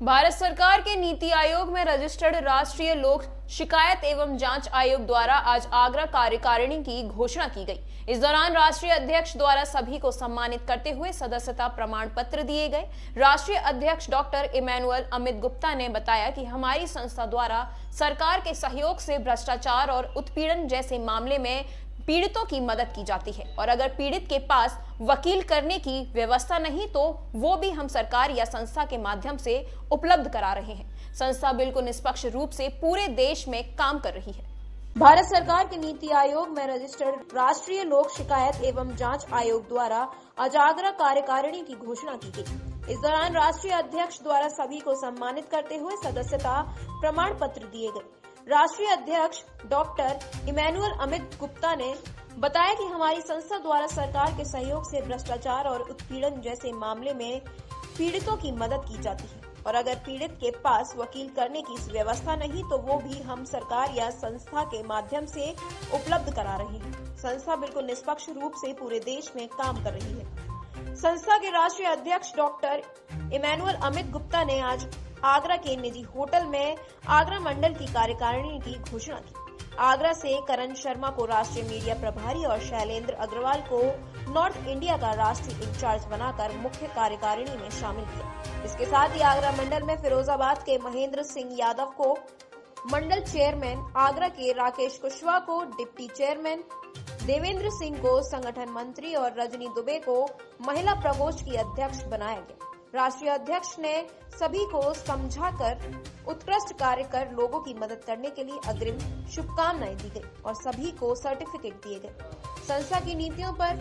भारत सरकार के नीति आयोग में रजिस्टर्ड राष्ट्रीय लोक शिकायत एवं जांच आयोग द्वारा आज आगरा कार्यकारिणी की घोषणा की गई। इस दौरान राष्ट्रीय अध्यक्ष द्वारा सभी को सम्मानित करते हुए सदस्यता प्रमाण पत्र दिए गए। राष्ट्रीय अध्यक्ष डॉक्टर इमैनुअल अमित गुप्ता ने बताया कि हमारी संस्था द्वारा सरकार के सहयोग से भ्रष्टाचार और उत्पीड़न जैसे मामले में पीड़ितों की मदद की जाती है और अगर पीड़ित के पास वकील करने की व्यवस्था नहीं तो वो भी हम सरकार या संस्था के माध्यम से उपलब्ध करा रहे हैं। संस्था बिल्कुल निष्पक्ष रूप से पूरे देश में काम कर रही है। भारत सरकार के नीति आयोग में रजिस्टर्ड राष्ट्रीय लोक शिकायत एवं जांच आयोग द्वारा आज आगरा कार्यकारिणी की घोषणा की गई। इस दौरान राष्ट्रीय अध्यक्ष द्वारा सभी को सम्मानित करते हुए सदस्यता प्रमाण पत्र दिए गए। राष्ट्रीय अध्यक्ष डॉक्टर इमैनुअल अमित गुप्ता ने बताया कि हमारी संस्था द्वारा सरकार के सहयोग से भ्रष्टाचार और उत्पीड़न जैसे मामले में पीड़ितों की मदद की जाती है और अगर पीड़ित के पास वकील करने की व्यवस्था नहीं तो वो भी हम सरकार या संस्था के माध्यम से उपलब्ध करा रहे हैं। संस्था बिल्कुल निष्पक्ष रूप से पूरे देश में काम कर रही है। संस्था के राष्ट्रीय अध्यक्ष डॉक्टर इमैनुअल अमित गुप्ता ने आज आगरा के निजी होटल में आगरा मंडल की कार्यकारिणी की घोषणा की। आगरा से करण शर्मा को राष्ट्रीय मीडिया प्रभारी और शैलेंद्र अग्रवाल को नॉर्थ इंडिया का राष्ट्रीय इंचार्ज बनाकर मुख्य कार्यकारिणी में शामिल किया। इसके साथ ही आगरा मंडल में फिरोजाबाद के महेंद्र सिंह यादव को मंडल चेयरमैन, आगरा के राकेश कुशवाहा को डिप्टी चेयरमैन, देवेंद्र सिंह को संगठन मंत्री और रजनी दुबे को महिला प्रकोष्ठ की अध्यक्ष बनाया गया। राष्ट्रीय अध्यक्ष ने सभी को समझाकर उत्कृष्ट कार्य कर लोगों की मदद करने के लिए अग्रिम शुभकामनाएं दी गई और सभी को सर्टिफिकेट दिए गए। संस्था की नीतियों पर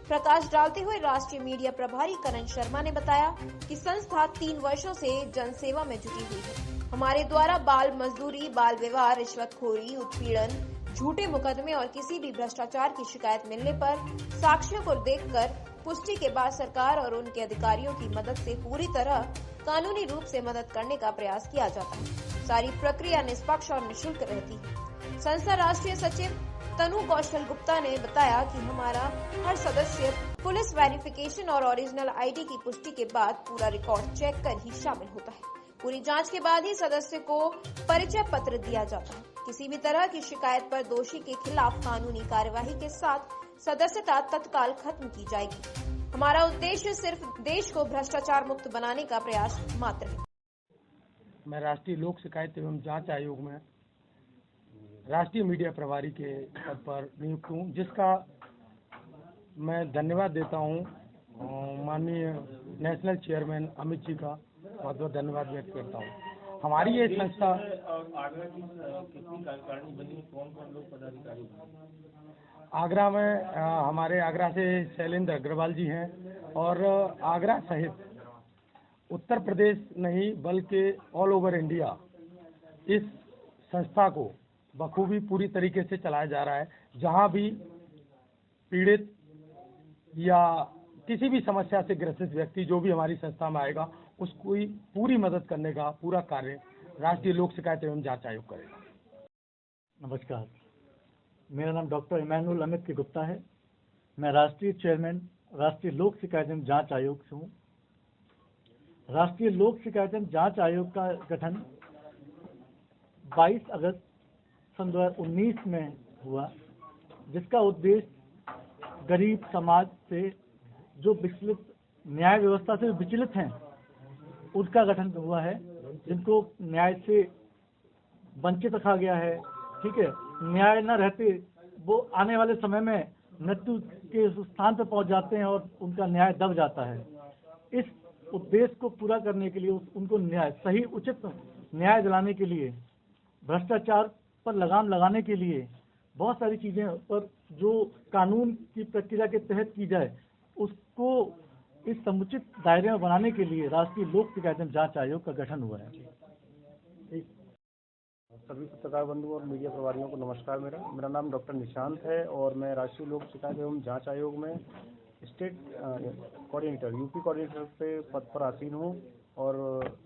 प्रकाश डालते हुए राष्ट्रीय मीडिया प्रभारी करण शर्मा ने बताया कि संस्था 3 वर्षों से जनसेवा में जुटी हुई है। हमारे द्वारा बाल मजदूरी, बाल विवाह, रिश्वतखोरी, उत्पीड़न, झूठे मुकदमे और किसी भी भ्रष्टाचार की शिकायत मिलने पर साक्ष्यों को देखकर पुष्टि के बाद सरकार और उनके अधिकारियों की मदद से पूरी तरह कानूनी रूप से मदद करने का प्रयास किया जाता है। सारी प्रक्रिया निष्पक्ष और निःशुल्क रहती है। संस्था राष्ट्रीय सचिव तनु कौशल गुप्ता ने बताया कि हमारा हर सदस्य पुलिस वेरिफिकेशन और ओरिजिनल आईडी की पुष्टि के बाद पूरा रिकॉर्ड चेक कर ही शामिल होता है। पूरी जांच के बाद ही सदस्य को परिचय पत्र दिया जाता है। किसी भी तरह की शिकायत पर दोषी के खिलाफ कानूनी कार्यवाही के साथ सदस्यता तत्काल खत्म की जाएगी। हमारा उद्देश्य सिर्फ देश को भ्रष्टाचार मुक्त बनाने का प्रयास मात्र है। मैं राष्ट्रीय लोक शिकायत एवं जांच आयोग में राष्ट्रीय मीडिया प्रभारी के पद पर नियुक्त हूँ, जिसका मैं धन्यवाद देता हूँ माननीय नेशनल चेयरमैन अमित जी का बहुत बहुत धन्यवाद व्यक्त करता हूँ। हमारी ये संस्था आगरा में हमारे आगरा से शैलेंद्र अग्रवाल जी हैं और आगरा सहित उत्तर प्रदेश नहीं बल्कि ऑल ओवर इंडिया इस संस्था को बखूबी पूरी तरीके से चलाया जा रहा है। जहां भी पीड़ित या किसी भी समस्या से ग्रसित व्यक्ति जो भी हमारी संस्था में आएगा उसको पूरी मदद करने का पूरा कार्य राष्ट्रीय लोक शिकायत एवं जांच आयोग करेगा। नमस्कार, मेरा नाम डॉक्टर इमैनुअल अमित गुप्ता है। मैं राष्ट्रीय चेयरमैन राष्ट्रीय लोक शिकायत एवं जांच आयोग से हूँ। राष्ट्रीय लोक शिकायत एवं जांच आयोग का गठन 22 अगस्त सन 2019 में हुआ, जिसका उद्देश्य गरीब समाज से जो विचलित न्याय व्यवस्था से विचलित हैं उसका गठन हुआ है, जिनको न्याय से वंचित रखा गया है। ठीक है, न्याय न रहते वो आने वाले समय में मृत्यु के स्थान पर पहुंच जाते हैं और उनका न्याय दब जाता है। इस उद्देश्य को पूरा करने के लिए उनको न्याय सही उचित न्याय दिलाने के लिए, भ्रष्टाचार पर लगाम लगाने के लिए बहुत सारी चीजें पर जो कानून की प्रक्रिया के तहत की जाए उसको इस समुचित दायरे में बनाने के लिए राष्ट्रीय लोक शिकायत एवं जांच आयोग का गठन हुआ है। सभी पत्रकार बंधु और मीडिया प्रभारियों को नमस्कार। मेरा नाम डॉक्टर निशांत है और मैं राष्ट्रीय लोक शिकायत एवं जांच आयोग में स्टेट कोऑर्डिनेटर यूपी कोऑर्डिनेटर पे पद पर आसीन हूँ और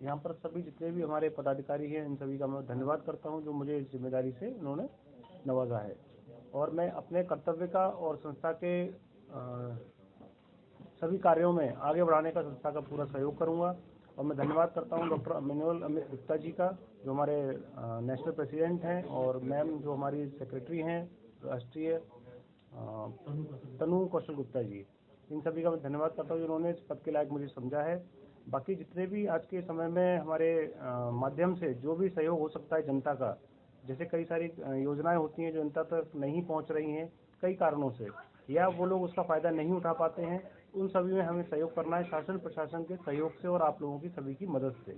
यहाँ पर सभी जितने भी हमारे पदाधिकारी हैं इन सभी का मैं धन्यवाद करता हूँ जो मुझे इस जिम्मेदारी से उन्होंने नवाजा है। और मैं अपने कर्तव्य का और संस्था के सभी कार्यों में आगे बढ़ाने का संस्था का पूरा सहयोग करूँगा और मैं धन्यवाद करता हूँ डॉक्टर अमिनुल अमित गुप्ता जी का, जो हमारे नेशनल प्रेसिडेंट हैं, और मैम जो हमारी सेक्रेटरी हैं राष्ट्रीय, तनु कौशल गुप्ता जी। इन सभी का मैं धन्यवाद करता हूँ जिन्होंने इस पद के लायक मुझे समझा है। बाकी जितने भी आज के समय में हमारे माध्यम से जो भी सहयोग हो सकता है जनता का, जैसे कई सारी योजनाएं होती हैं जो जनता तक नहीं पहुंच रही हैं कई कारणों से, या वो लोग उसका फ़ायदा नहीं उठा पाते हैं, उन सभी में हमें सहयोग करना है, शासन प्रशासन के सहयोग से और आप लोगों की सभी की मदद से।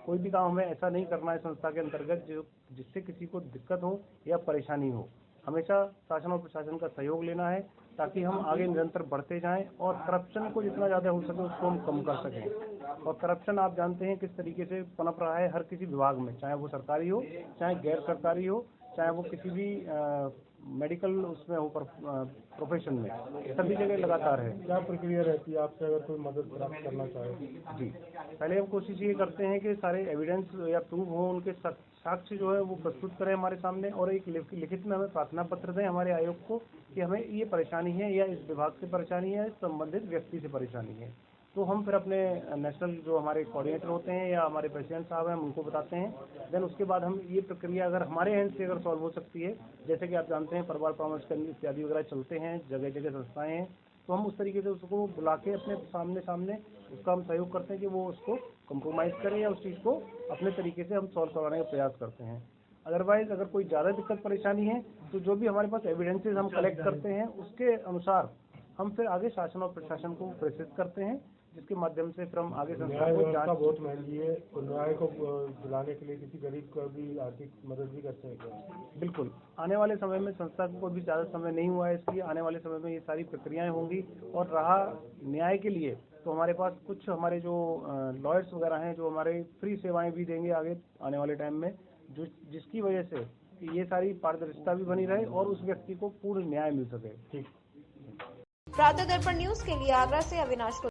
कोई भी काम हमें ऐसा नहीं करना है संस्था के अंतर्गत जिससे किसी को दिक्कत हो या परेशानी हो। हमेशा शासन और प्रशासन का सहयोग लेना है ताकि हम आगे निरंतर बढ़ते जाएं और करप्शन को जितना ज़्यादा हो सके उसको हम कम कर सकें। और करप्शन आप जानते हैं किस तरीके से पनप रहा है हर किसी विभाग में, चाहे वो सरकारी हो, चाहे गैर सरकारी हो, चाहे वो किसी भी मेडिकल उसमें हो, प्रोफेशन में, सभी जगह लगातार है। क्या प्रक्रिया रहती है आपसे अगर कोई मदद प्राप्त करना चाहे? जी, पहले हम कोशिश ये करते हैं कि सारे एविडेंस या प्रूफ हो, उनके साक्ष्य जो है वो प्रस्तुत करें हमारे सामने, और एक लिखित में हमें प्रार्थना पत्र दें हमारे आयोग को कि हमें ये परेशानी है, या इस विभाग से परेशानी है, संबंधित व्यक्ति से परेशानी है। तो हम फिर अपने नेशनल जो हमारे कोऑर्डिनेटर होते हैं या हमारे प्रेसिडेंट साहब हैं, हम उनको बताते हैं। देन उसके बाद हम ये प्रक्रिया अगर हमारे एंड से अगर सॉल्व हो सकती है, जैसे कि आप जानते हैं परिवार परामर्श केंद्र इत्यादि वगैरह चलते हैं, जगह जगह संस्थाएं हैं, तो हम उस तरीके से उसको बुला के अपने सामने उसका हम सहयोग करते हैं कि वो उसको कंप्रोमाइज़ करें या उस चीज़ को अपने तरीके से हम सॉल्व करवाने का प्रयास करते हैं। अदरवाइज अगर कोई ज़्यादा दिक्कत परेशानी है तो जो भी हमारे पास एविडेंसेस हम कलेक्ट करते हैं उसके अनुसार हम फिर आगे शासन और प्रशासन को प्रेषित करते हैं, जिसके माध्यम से फिर हम आगे संस्था को जांच। बहुत महंगी है, तो न्याय को दिलाने के लिए किसी गरीब को भी आर्थिक मदद भी करते हैं? बिल्कुल, आने वाले समय में संस्था को भी ज़्यादा समय नहीं हुआ है, इसलिए आने वाले समय में ये सारी प्रक्रियाएं होंगी। और रहा न्याय के लिए, तो हमारे पास कुछ हमारे जो लॉयर्स वगैरह हैं जो हमारे फ्री सेवाएं भी देंगे आगे आने वाले टाइम में, जो जिसकी वजह से ये सारी पारदर्शिता भी बनी रहे और उस व्यक्ति को पूर्ण न्याय मिल सके। प्रातः दर्पण न्यूज के लिए आगरा से अविनाश